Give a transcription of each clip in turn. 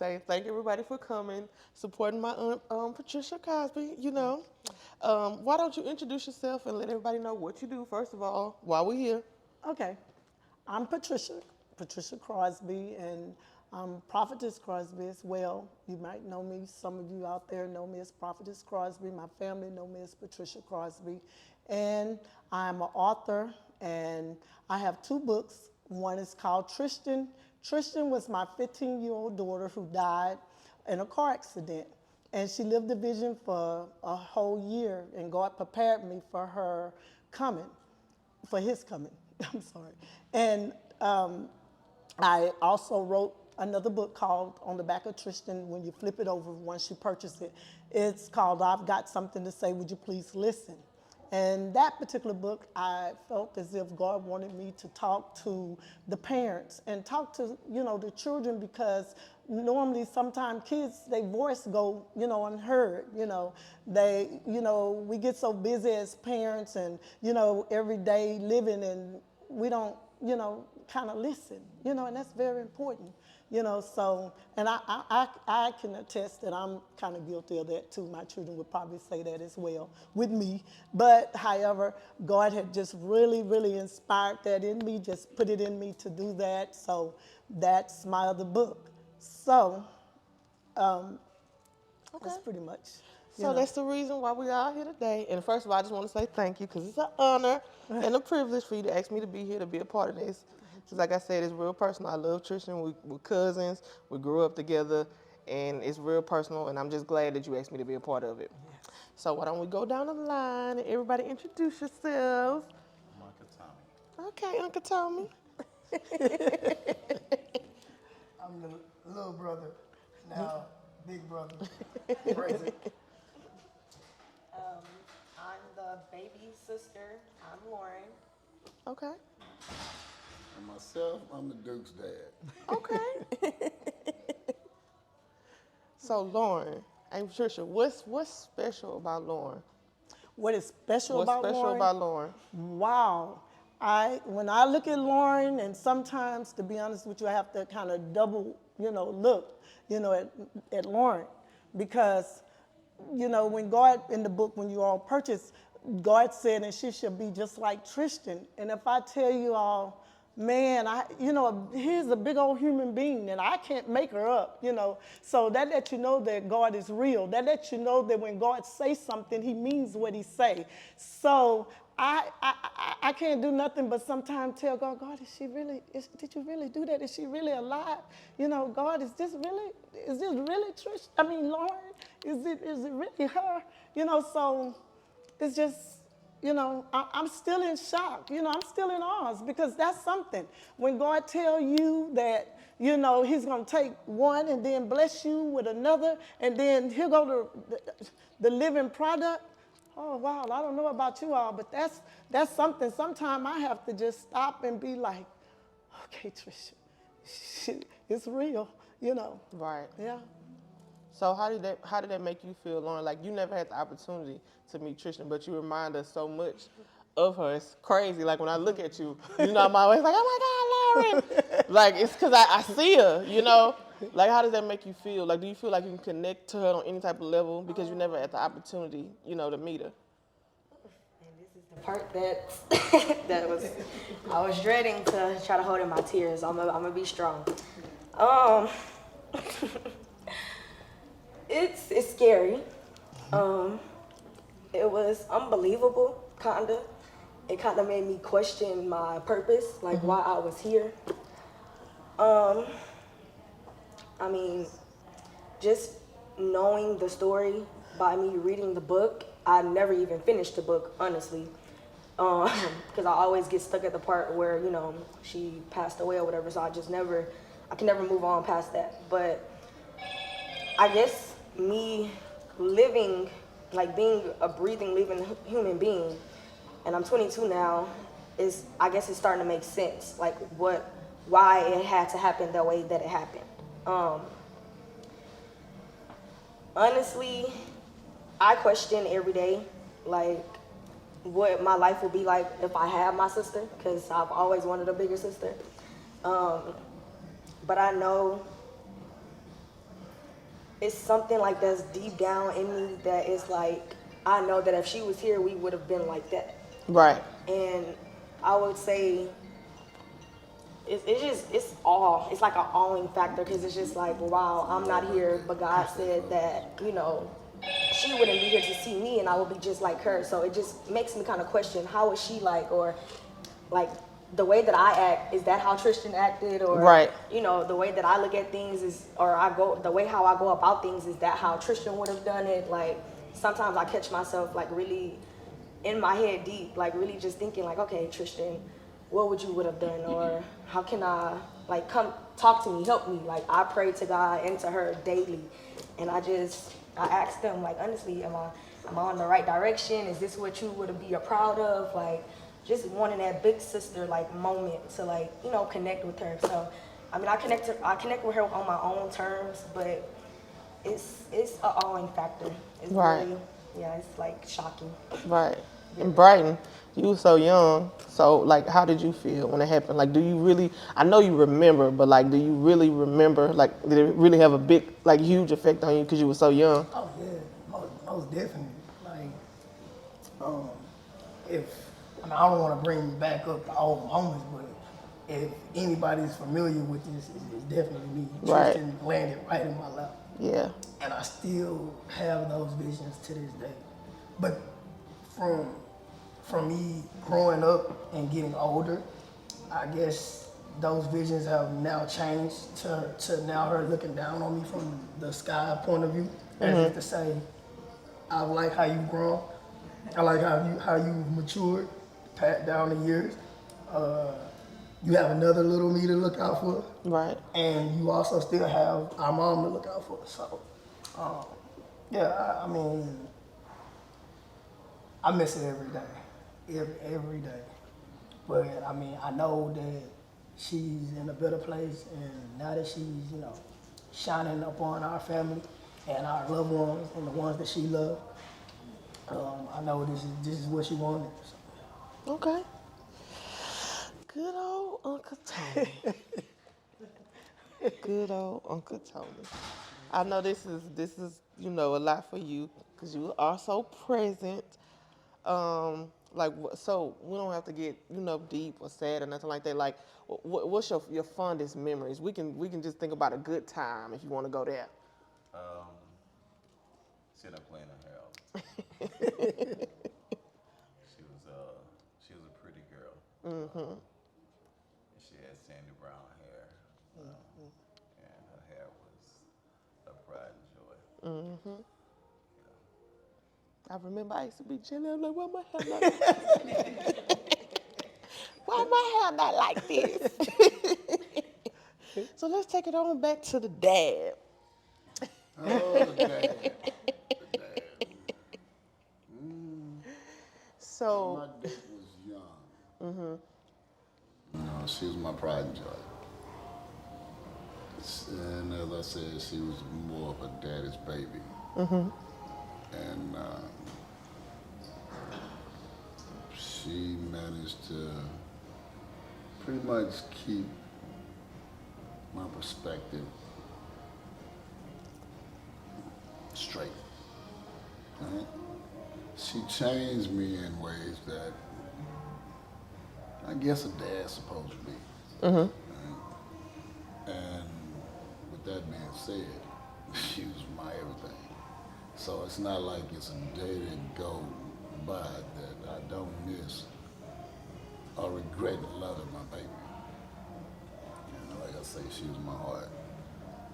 say thank everybody for coming, supporting my aunt Patricia Crosby. Why don't you introduce yourself and let everybody know what you do first of all while we're here? Okay. I'm Patricia Crosby, and I'm Prophetess Crosby as well. You might know me. Some of you out there know me as Prophetess Crosby. My family know me as Patricia Crosby. And I'm an author, and I have two books. One is called Tristan. Tristan was my 15-year-old daughter who died in a car accident. And she lived the vision for a whole year, and God prepared me for her coming, for his coming. I'm sorry. And I also wrote another book called On the Back of Tristan. When you flip it over, once you purchase it, it's called I've Got Something to Say, Would You Please Listen? And that particular book, I felt as if God wanted me to talk to the parents and talk to, the children, because normally sometimes kids, their voice go, unheard, we get so busy as parents and, everyday living, and we don't, kind of listen, and that's very important, so, and I can attest that I'm kind of guilty of that too. My children would probably say that as well with me. But however, God had just really, really inspired that in me, just put it in me to do that. So that's my other book. So that's pretty much. So that's the reason why we are here today. And first of all, I just want to say thank you, because it's an honor and a privilege for you to ask me to be here to be a part of this. Because like I said, it's real personal. I love Tristan. We're cousins. We grew up together, and it's real personal, and I'm just glad that you asked me to be a part of it. Yes. So why don't we go down the line and everybody introduce yourselves. I'm Uncle Tommy. Okay, Uncle Tommy. I'm the little brother, now big brother. Crazy. I'm the baby sister. I'm Lauren. Okay. And myself, I'm the Duke's dad. Okay. So Lauren and Patricia, what's special about Lauren? What is special What's about special Lauren? about Lauren? Wow. When I look at Lauren, and sometimes, to be honest with you, I have to kind of double, look, at Lauren, because, when God, in the book, when you all purchase, God said, and she shall be just like Tristan. And if I tell you all, man, here's a big old human being, and I can't make her up, So that lets you know that God is real. That lets you know that when God says something, he means what he say. So I can't do nothing but sometimes tell God, did you really do that? Is she really alive? God, is this really Trish? Lauren? Is it really her? So it's just, I'm still in shock. I'm still in awe, because that's something. When God tell you that, he's going to take one and then bless you with another, and then he'll go to the living product. Oh, wow, I don't know about you all, but that's something. Sometimes I have to just stop and be like, okay, Trisha, it's real, Right. Yeah. So how did that make you feel, Lauren? Like, you never had the opportunity to meet Tristan, but you remind us so much of her. It's crazy. Like, when I look at you, I'm always like, oh my God, Lauren. Like, it's because I see her, Like, how does that make you feel? Like, do you feel like you can connect to her on any type of level because you never had the opportunity, to meet her? And this is the part that I was dreading to try to hold in my tears. I'm gonna be strong. It's scary. It was unbelievable, kinda. It kinda made me question my purpose, like why I was here. Just knowing the story by me reading the book, I never even finished the book, honestly. Because I always get stuck at the part where, she passed away or whatever, so I can never move on past that. But I guess me living, like being a breathing, living human being, and I'm 22 now, I guess it's starting to make sense, like why it had to happen the way that it happened. Honestly, I question every day, like, what my life would be like if I had my sister, because I've always wanted a bigger sister. But I know it's something like that's deep down in me that is like, I know that if she was here, we would have been like that. Right. And I would say it's awe. It's like an awing factor because it's just like, wow, I'm not here, but God said that, you know, she wouldn't be here to see me and I would be just like her. So it just makes me kind of question, how is she like, or like the way that I act, is that how Tristan acted? Or, right. you know, the way that I look at things is, or the way how I go about things, is that how Tristan would have done it? Like, sometimes I catch myself like really in my head deep, like really just thinking like, okay, Tristan, what would you would have done? Or how can I, like, come talk to me, help me? Like, I pray to God and to her daily. And I asked them, like, honestly, am I on the right direction? Is this what you would be proud of? Like, just wanting that big sister, like, moment to, like, you know, connect with her. So, I mean, I connect with her on my own terms, but it's an awing factor. It's right. really, yeah, it's, like, shocking. Right. And Brighton, you were so young, so, like, how did you feel when it happened? Like, do you really, I know you remember, but, like, do you really remember, like, did it really have a big, like, huge effect on you because you were so young? Oh yeah, most definitely. Like, I don't want to bring back up the old moments, but if anybody's familiar with this, it's definitely me. Right. Tristan landed right in my lap. Yeah. And I still have those visions to this day. But from me growing up and getting older, I guess those visions have now changed to now her looking down on me from the sky point of view, as if to say, I like how you've grown. I like how you've matured, pat down the years. You have another little me to look out for. Right. And you also still have our mom to look out for. So, yeah, I mean, I miss it every day, every day. But I mean, I know that she's in a better place, and now that she's, you know, shining upon our family and our loved ones and the ones that she loved, I know this is what she wanted. So. Okay. Good old Uncle Tony. Good old Uncle Tony. I know this is you know, a lot for you because you are so present. So we don't have to get, you know, deep or sad or nothing like that. Like, what's your fondest memories? We can just think about a good time if you want to go there. Seeing her playing her hair out. She was a pretty girl. Mm-hmm. She had sandy brown hair, and her hair was a pride and joy. Mm-hmm. I remember I used to be chilling. I'm like, why my hair not like this? Why my hair not like this? So let's take it on back to the dad. Oh, the dad. The dad. So My dad was young. You know, she was my pride and joy. And as I said, she was more of a daddy's baby. And she managed to pretty much keep my perspective straight. Right? She changed me in ways that I guess a dad's supposed to be. Right? And with that being said, she was my everything. So it's not like it's a day that go by that I don't miss or regret loving my baby. You know, like I say, she was my heart.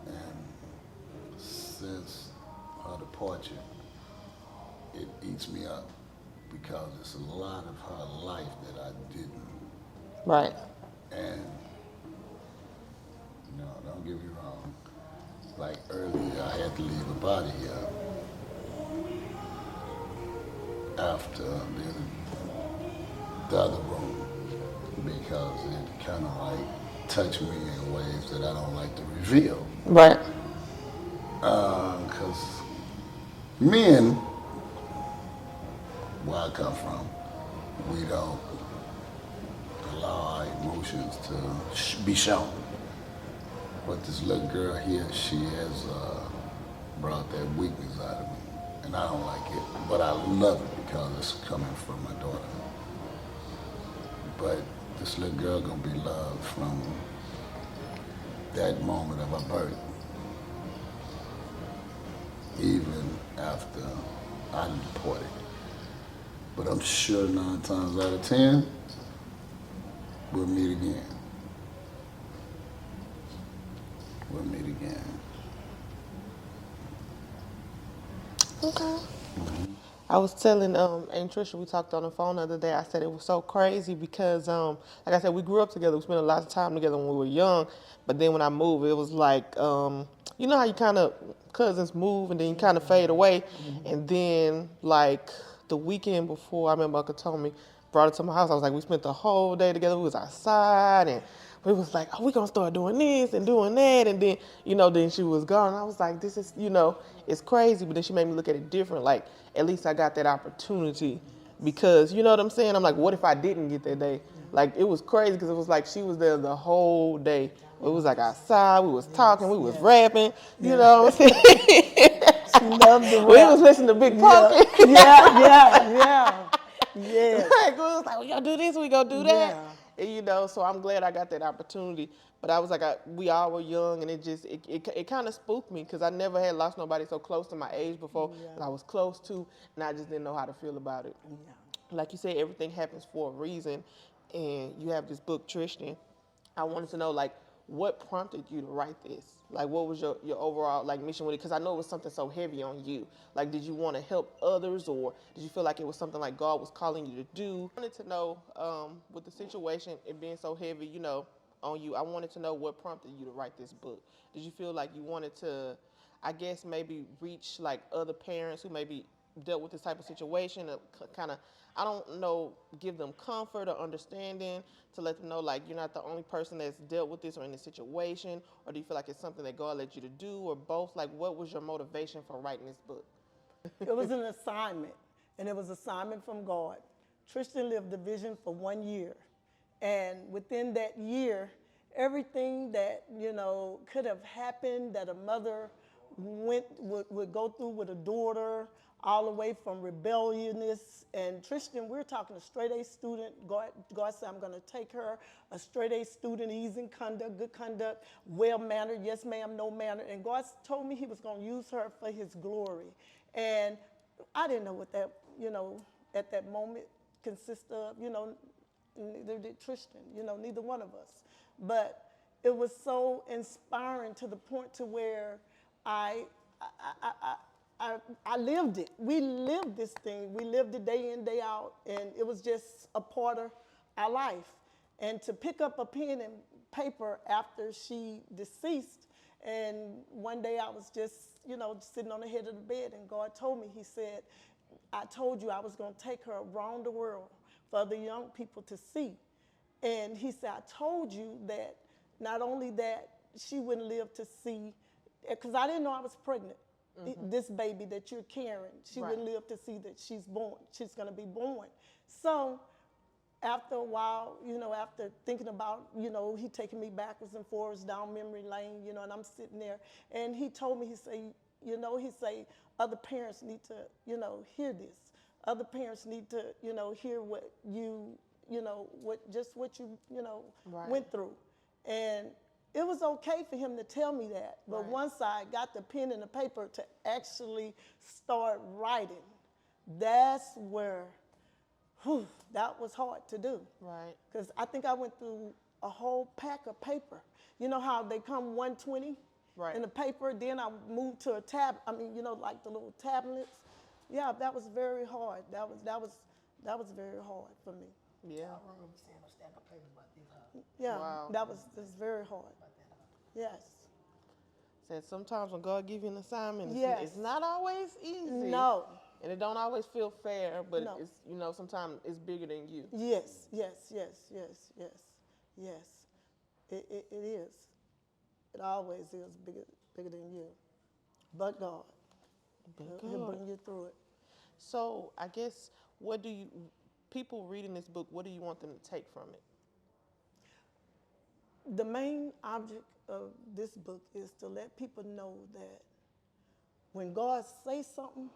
And since her departure, it eats me up because it's a lot of her life that I didn't. right. And, you know, don't get me wrong, like earlier, I had to leave the body here after the other room because it kind of like touched me in ways that I don't like to reveal. Right. Because men, where I come from, we don't allow our emotions to be shown. But this little girl here, she has brought that weakness out of me. And I don't like it, but I love it because it's coming from my daughter. But this little girl gonna be loved from that moment of her birth, even after I'm deported. But I'm sure 9 times out of 10, we'll meet again. We'll meet again. Okay. I was telling Aunt Trisha, we talked on the phone the other day. I said it was so crazy because, like I said, we grew up together. We spent a lot of time together when we were young. But then when I moved, it was like, you know how you kind of cousins move and then you kind of fade away. And then like the weekend before, I remember Uncle Tommy brought her to my house. I was like, we spent the whole day together. We was outside and we was like, oh, we gonna start doing this and doing that. And then, then she was gone. I was like, this is, it's crazy. But then she made me look at it different. Like, at least I got that opportunity because, you know what I'm saying? I'm like, what if I didn't get that day? Like, it was crazy because it was like she was there the whole day. It was like outside, we was talking, we was rapping, you know what I'm saying? She loved the rap. We was listening to Big Pumpkin. Yeah. Like, we was like, we gonna do this, we gonna do that. Yeah. And, so I'm glad I got that opportunity. But I was like, we all were young, and it kind of spooked me because I never had lost nobody so close to my age before that I was close to, and I just didn't know how to feel about it. Yeah. Like you said, everything happens for a reason, and you have this book, Tristan. I wanted to know, like, what prompted you to write this? Like, what was your overall, like, mission with it? Because I know it was something so heavy on you. Like, did you want to help others, or did you feel like it was something like God was calling you to do? I wanted to know, with the situation, it being so heavy, on you, I wanted to know what prompted you to write this book. Did you feel like you wanted to, I guess, maybe reach, like, other parents who maybe dealt with this type of situation, kind of, I don't know, give them comfort or understanding to let them know, like, you're not the only person that's dealt with this or in this situation, or do you feel like it's something that God led you to do, or both? Like, what was your motivation for writing this book? It was an assignment, and it was assignment from God. Tristan lived the vision for 1 year, and within that year, everything that, could have happened that a mother would go through with a daughter, all the way from rebelliousness. And Tristan, we're talking a straight A student. God said, I'm going to take her, a straight A student, easy conduct, good conduct, well-mannered, yes ma'am, no manner. And God told me he was going to use her for his glory. And I didn't know what that, at that moment consisted of, neither did Tristan, neither one of us. But it was so inspiring to the point to where I lived it. We lived this thing. We lived it day in, day out, and it was just a part of our life. And to pick up a pen and paper after she deceased, and one day I was just, sitting on the head of the bed, and God told me, he said, I told you I was going to take her around the world for the young people to see. And he said, I told you that not only that she wouldn't live to see, because I didn't know I was pregnant. This baby that you're carrying, she wouldn't live to see that she's born. She's going to be born. So after a while, after thinking about, he taking me backwards and forwards down memory lane, and I'm sitting there, and he told me, he say, other parents need to, hear this. Other parents need to, hear what you, what you went through. And it was okay for him to tell me that. But once I got the pen and the paper to actually start writing, that's where, that was hard to do. Right. Because I think I went through a whole pack of paper. You know how they come 120 in the paper? Then I moved to a tab. I mean, like the little tablets. Yeah, that was very hard. That was very hard for me. Yeah. I remember seeing a stack of paper about this high. Yeah, Wow. that was very hard. Yes. Said sometimes when God gives you an assignment, Yes. it's not always easy. No. And it don't always feel fair, but No. it's, sometimes it's bigger than you. Yes. It is. It always is bigger than you. But God. He'll bring you through it. So I guess, people reading this book, what do you want them to take from it? The main object of this book is to let people know that when God says something,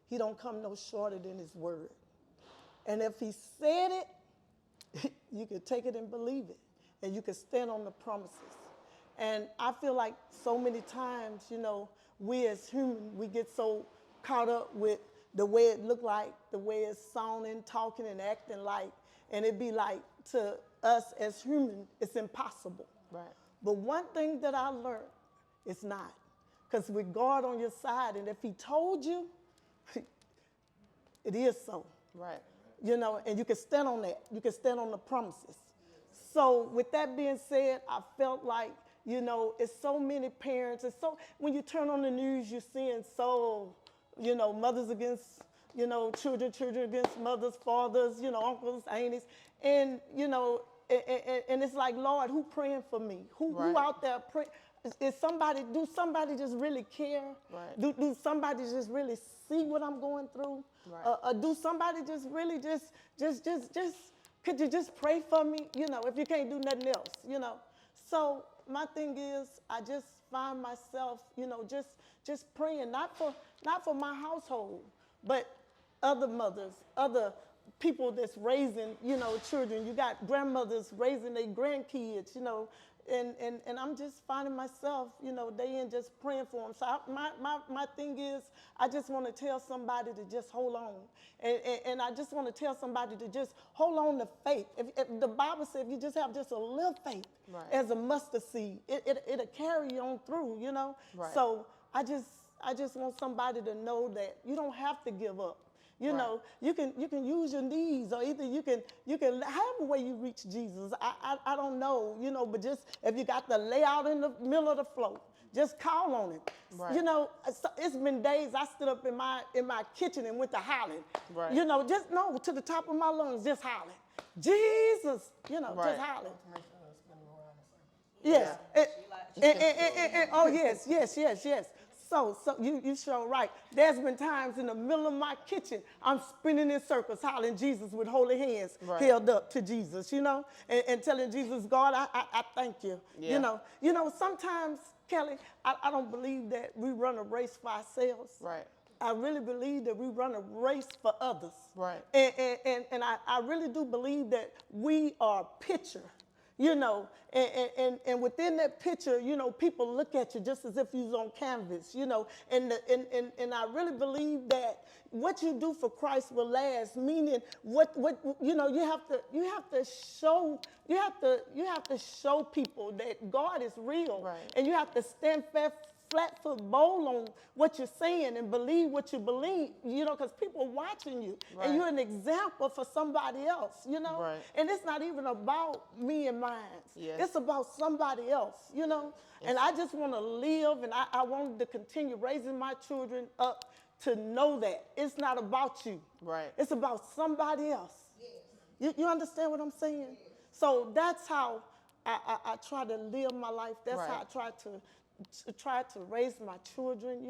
he don't come no shorter than his word. And if he said it, you could take it and believe it. And you could stand on the promises. And I feel like so many times, we as humans, we get so caught up with the way it look like, the way it's sounding, talking, and acting like. And it be like, to us as humans, it's impossible. Right. But one thing that I learned, it's not. Because with God on your side, and if he told you, it is so. Right. And you can stand on that. You can stand on the promises. So with that being said, I felt like, it's so many parents. When you turn on the news, you're seeing mothers against, children against mothers, fathers, uncles, aunties. And, and it's like, Lord, who praying for me? Who out there praying? Do somebody just really care? Right. Do somebody just really see what I'm going through? Right. Do somebody just really could you just pray for me? If you can't do nothing else, So my thing is, I just find myself, just praying, not for my household, but other mothers, other people that's raising, children. You got grandmothers raising their grandkids, and I'm just finding myself, they in just praying for them. So my thing is, I just want to tell somebody to just hold on. And I just want to tell somebody to just hold on to faith. If the Bible says if you just have just a little faith as a mustard seed, it'll carry you on through, Right. So I just want somebody to know that you don't have to give up. You can use your knees, or either you can however way you reach Jesus. I don't know, but just if you got to lay out in the middle of the floor, just call on him. Right. It's been days I stood up in my kitchen and went to hollering. Right. Just to the top of my lungs, just hollering. Jesus, Right. just hollering. Make sure it's spinning around in circles. Yes. Yeah. Oh yes. So you sure right. There's been times in the middle of my kitchen, I'm spinning in circles, hollering Jesus with holy hands held up to Jesus, and telling Jesus, God, I thank you. Yeah. Sometimes, Kelly, I don't believe that we run a race for ourselves. Right. I really believe that we run a race for others. Right. And I really do believe that we are a picture. And within that picture, people look at you just as if you was on canvas, and I really believe that what you do for Christ will last, meaning you have to show people that God is real. Right. And you have to stand flat foot bold on what you're saying and believe what you believe, because people are watching you. Right. And you're an example for somebody else, Right. And it's not even about me and mine. Yes. It's about somebody else, And I just want to live, and I wanted to continue raising my children up to know that it's not about you. Right. It's about somebody else. Yes. You understand what I'm saying? Yes. So that's how I try to live my life. That's how I try to raise my children,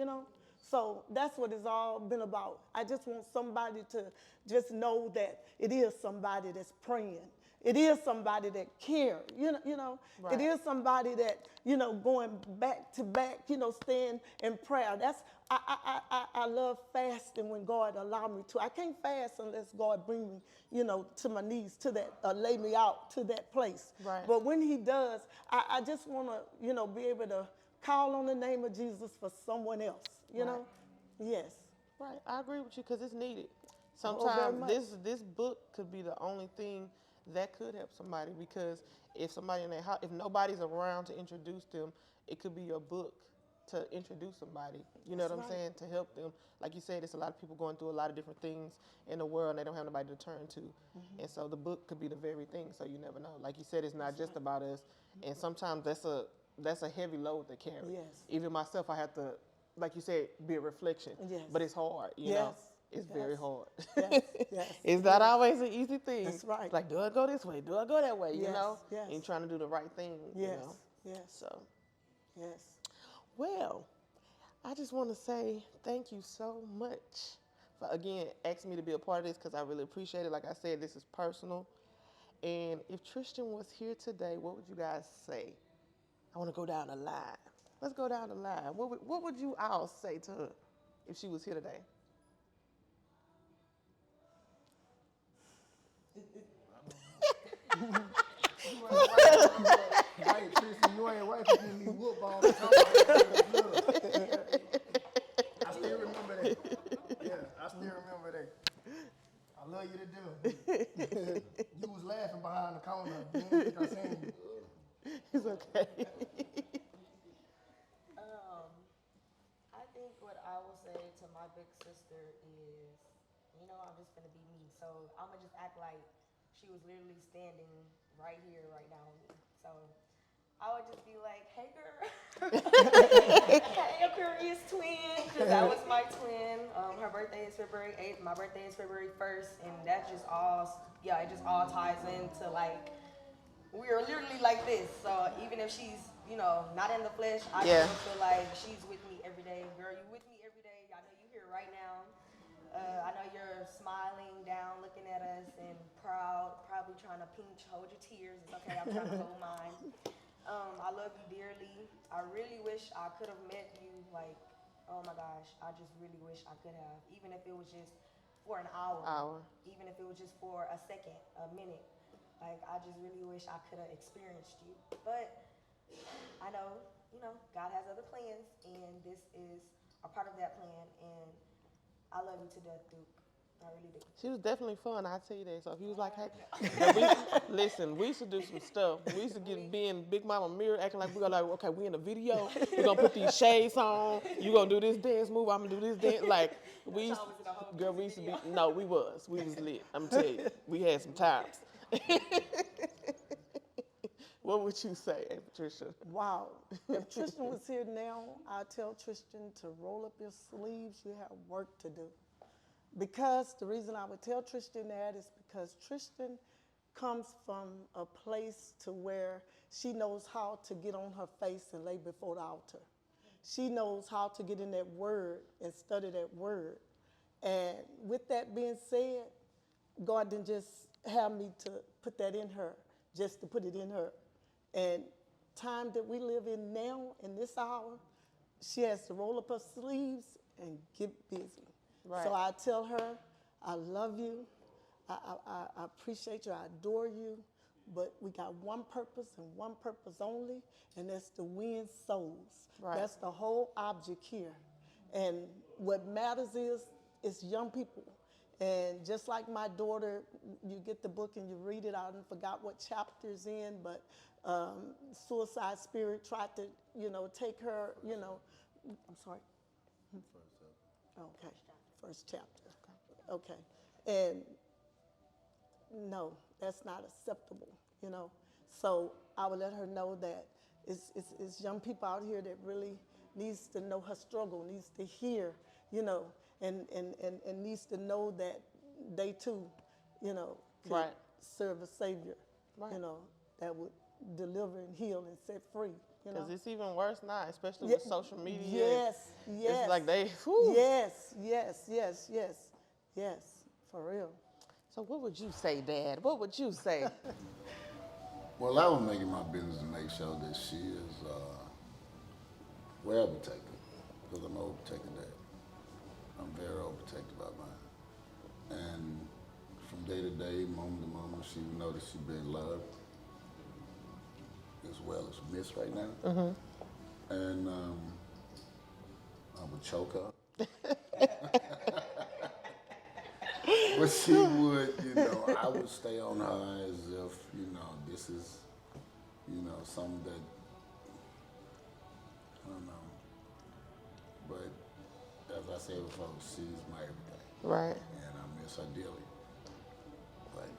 So that's what it's all been about. I just want somebody to just know that it is somebody that's praying. It is somebody that cares, Right. It is somebody that, going back to back, staying in prayer. I love fasting when God allowed me to. I can't fast unless God bring me, to my knees, to that, lay me out to that place. Right. But when he does, I just want to, be able to call on the name of Jesus for someone else, Right. Yes. Right. I agree with you because it's needed. very Sometimes much. this book could be the only thing that could help somebody, because if somebody in their house, if nobody's around to introduce them, it could be your book to introduce somebody. You know That's what I'm right. saying? To help them. Like you said, it's a lot of people going through a lot of different things in the world and they don't have nobody to turn to. Mm-hmm. And so the book could be the very thing. So you never know. Like you said, it's not just about us. And sometimes that's a heavy load to carry. Yes. Even myself, I have to, like you said, be a reflection. Yes. But it's hard, you know. Yes. It's Yes. very hard. Yes. It's not always an easy thing. That's right. Like, do I go this way? Do I go that way? You Yes, know? yes. And you're trying to do the right thing, you know? Yes. So, Yes. well, I just want to say thank you so much for, again, asking me to be a part of this, because I really appreciate it. Like I said, this is personal. And if Tristan was here today, what would you guys say? I want to go down the line. Let's go down the line. What would you all say to her if she was here today? Right, Tristan, you ain't right for getting me whooped all the time. I still remember that. Yeah, I still remember that. I love you to death. You was laughing behind the corner. You didn't think I seen you. It's okay. I think what I will say to my big sister is, I'm just gonna be me. So I'm gonna just act like she was literally standing right here, right now with me. So I would just be like, hey girl. Hey Aquarius twin, because that was my twin. Her birthday is February 8th, my birthday is February 1st, and that just all, it just all ties into like, we are literally like this. So even if she's, not in the flesh, I Yeah. still feel like she's with me every day. Girl, you with me every day. I know you here right now. I know you're smiling down, looking at us, and proud, probably trying to hold your tears. It's okay, I'm trying to hold mine. I love you dearly. I really wish I could have met you. Like, oh my gosh, I just really wish I could have. Even if it was just for an hour. Even if it was just for a second, a minute. Like, I just really wish I could have experienced you. But I know, God has other plans, and this is a part of that plan. And I love you to death, Duke. I really do. She was definitely fun, I'll tell you that. So if he was like, hey, listen, we used to do some stuff. We used to be in Big Mama mirror acting like we were like, okay, we in a video. We're going to put these shades on. You going to do this dance move. I'm going to do this dance. Like, we used to be, no, we was lit. I'm going to tell you. We had some times. What would you say, Aunt Patricia? Wow. If Tristan was here now, I'd tell Tristan to roll up your sleeves. You have work to do. Because the reason I would tell Tristan that is because Tristan comes from a place to where she knows how to get on her face and lay before the altar. She knows how to get in that word and study that word. And with that being said, God didn't just have me to put that in her, just to put it in her. And time that we live in now, in this hour, she has to roll up her sleeves and get busy. Right. So I tell her, I love you, I appreciate you, I adore you, but we got one purpose and one purpose only, and that's to win souls. Right. That's the whole object here. And what matters is young people. And just like my daughter, you get the book and you read it, I forgot what chapter's in, but suicide spirit tried to, take her, I'm sorry. Okay, first chapter. Okay, and no, that's not acceptable, So I would let her know that it's young people out here that really needs to know her struggle, needs to hear, and needs to know that they too, could Right. serve a savior, Right. that would deliver and heal and set free. Because it's even worse now, especially with social media. Yes, yes. It's like they, whew. Yes, for real. So what would you say, Dad? What would you say? Well, I was making my business to make sure that she is well protected, because I'm overprotected dad. I'm very overprotected about mine. And from day to day, moment to moment, she would know that she's being loved as well as missed right now. Mm-hmm. And I would choke her. But she would, I would stay on her as if, this is, something that, I don't know. But as I said before, she's my everything. Right. And I miss her dearly. But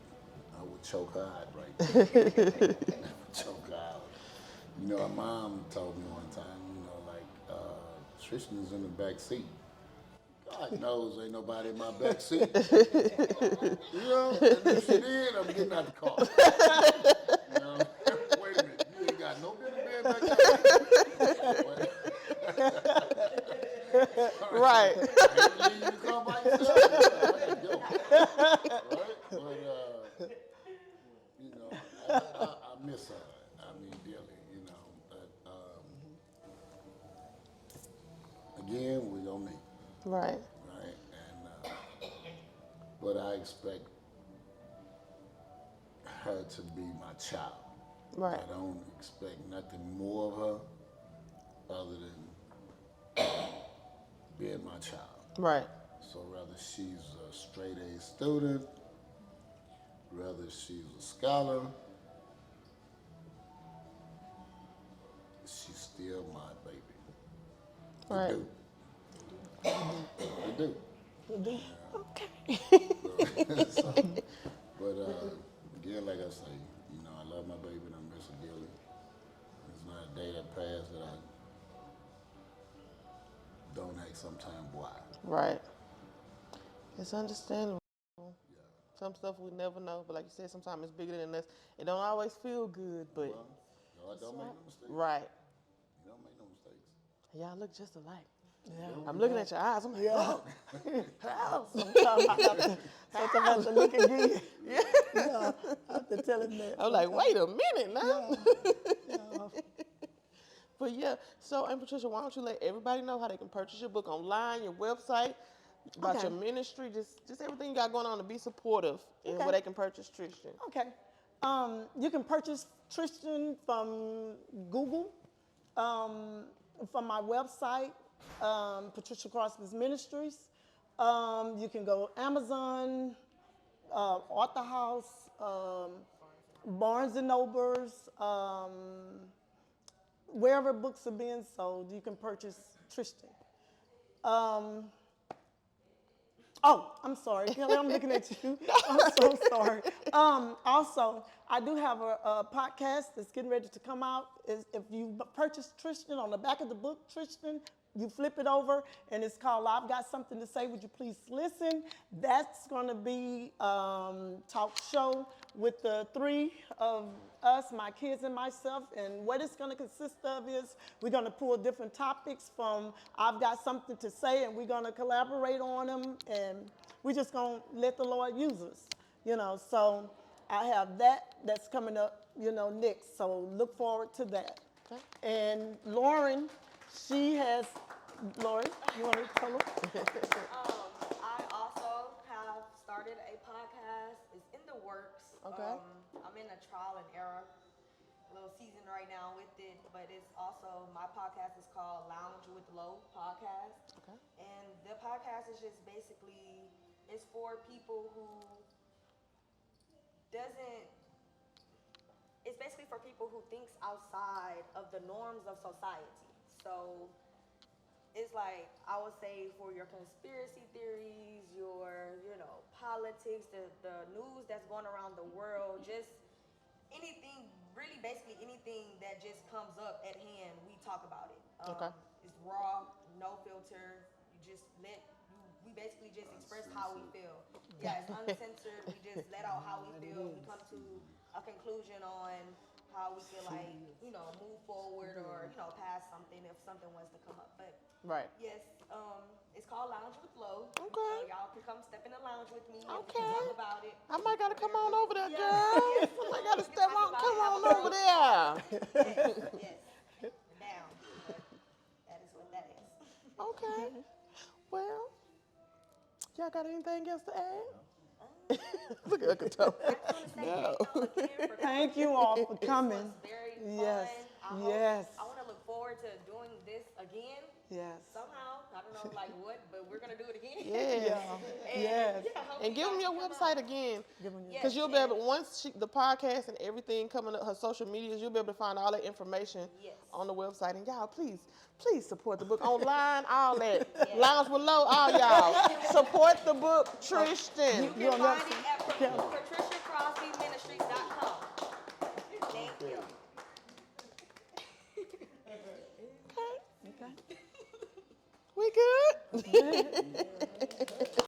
I would choke her out right there. Choke her out. Her mom told me one time, Tristan is in the back seat. God knows ain't nobody in my back seat. And if she did, I'm getting out the car. Wait a minute, you ain't got no business being back there. Right. Maybe you can come by yourself. I gotta go. Right? But, I miss her. I mean, dearly, but then we gonna meet, Right. right? And but I expect her to be my child. Right. I don't expect nothing more of her other than being my child. Right. So whether she's a straight A student, whether she's a scholar, she's still my baby. Right. We do. Okay. So, but again, like I say, you know, I love my baby and I miss her dearly. There's not a day that passed that I don't ask sometime why. Right. It's understandable. Some stuff we never know, but like you said, sometimes it's bigger than us. It don't always feel good, but Well, y'all don't make no mistakes. right. You don't make no mistakes. Y'all look just alike. Yeah. I'm looking at your eyes. I'm like, Yeah. oh. Sometimes I have to look again. Yeah. I have to tell him that. I'm like, wait a minute now. Yeah. But yeah, so, and Patricia, why don't you let everybody know how they can purchase your book online, your website, about Okay. your ministry, just everything you got going on to be supportive and Okay. where they can purchase Tristan. Okay. You can purchase Tristan from Google, from my website, Patricia Crosby's Ministries. You can go Amazon, Author House, Barnes and Nobles, wherever books are being sold, you can purchase Tristan. Oh, I'm sorry, Kelly, I'm looking at you. I'm so sorry. Also, I do have a podcast that's getting ready to come out. If you purchase Tristan, on the back of the book, Tristan, you flip it over, and it's called I've Got Something to Say, Would You Please Listen? That's going to be talk show with the three of us, my kids and myself, and what it's going to consist of is we're going to pull different topics from I've Got Something to Say, and we're going to collaborate on them, and we're just going to let the Lord use us, you know. So I have that's coming up, you know, next, so look forward to that. Okay. And Lauren, Lauren, you want to tell them? I also have started a podcast. It's in the works. Okay. I'm in a trial and error little season right now with it, but it's also, my podcast is called Lounge with Low Podcast. Okay. And the podcast is just basically, it's for people who it's basically for people who thinks outside of the norms of society. So it's like, I would say, for your conspiracy theories, your, you know, politics, the news that's going around the world, just anything, really basically anything that just comes up at hand, we talk about it. Okay. It's raw, no filter. We basically just express how we feel. Yeah, it's uncensored. We just let out how we feel. We come to a conclusion on how we feel like, you know, move forward or, you know, pass something if something was to come up. But Right. yes, it's called Lounge with Low. Okay. So y'all can come step in the lounge with me and we can Okay. talk about it. I might gotta come on over there, Yeah, girl. yes, I might gotta we can step talk on, about come it. on over there. Yes, down. But that is what that is. Okay. Well, y'all got anything else to add? Look at Kato. I just want to say No. thank y'all again for Thank you all for coming. This was very Yes, fun. yes. I want to look forward to doing this again. Yes. Somehow, I don't know like what, but we're gonna do it again. Yeah. And, Yes. yeah, hopefully And give them your y'all can come website out. again. Yes, Because you'll be able, once the podcast and everything coming up, her social medias, you'll be able to find all that information Yes. on the website. And y'all, please support the book online, all that. Lounge with Low, all y'all. Support the book, Tristan. You can find it at patriciacrosbyministries.com. Thank you. Okay. We good?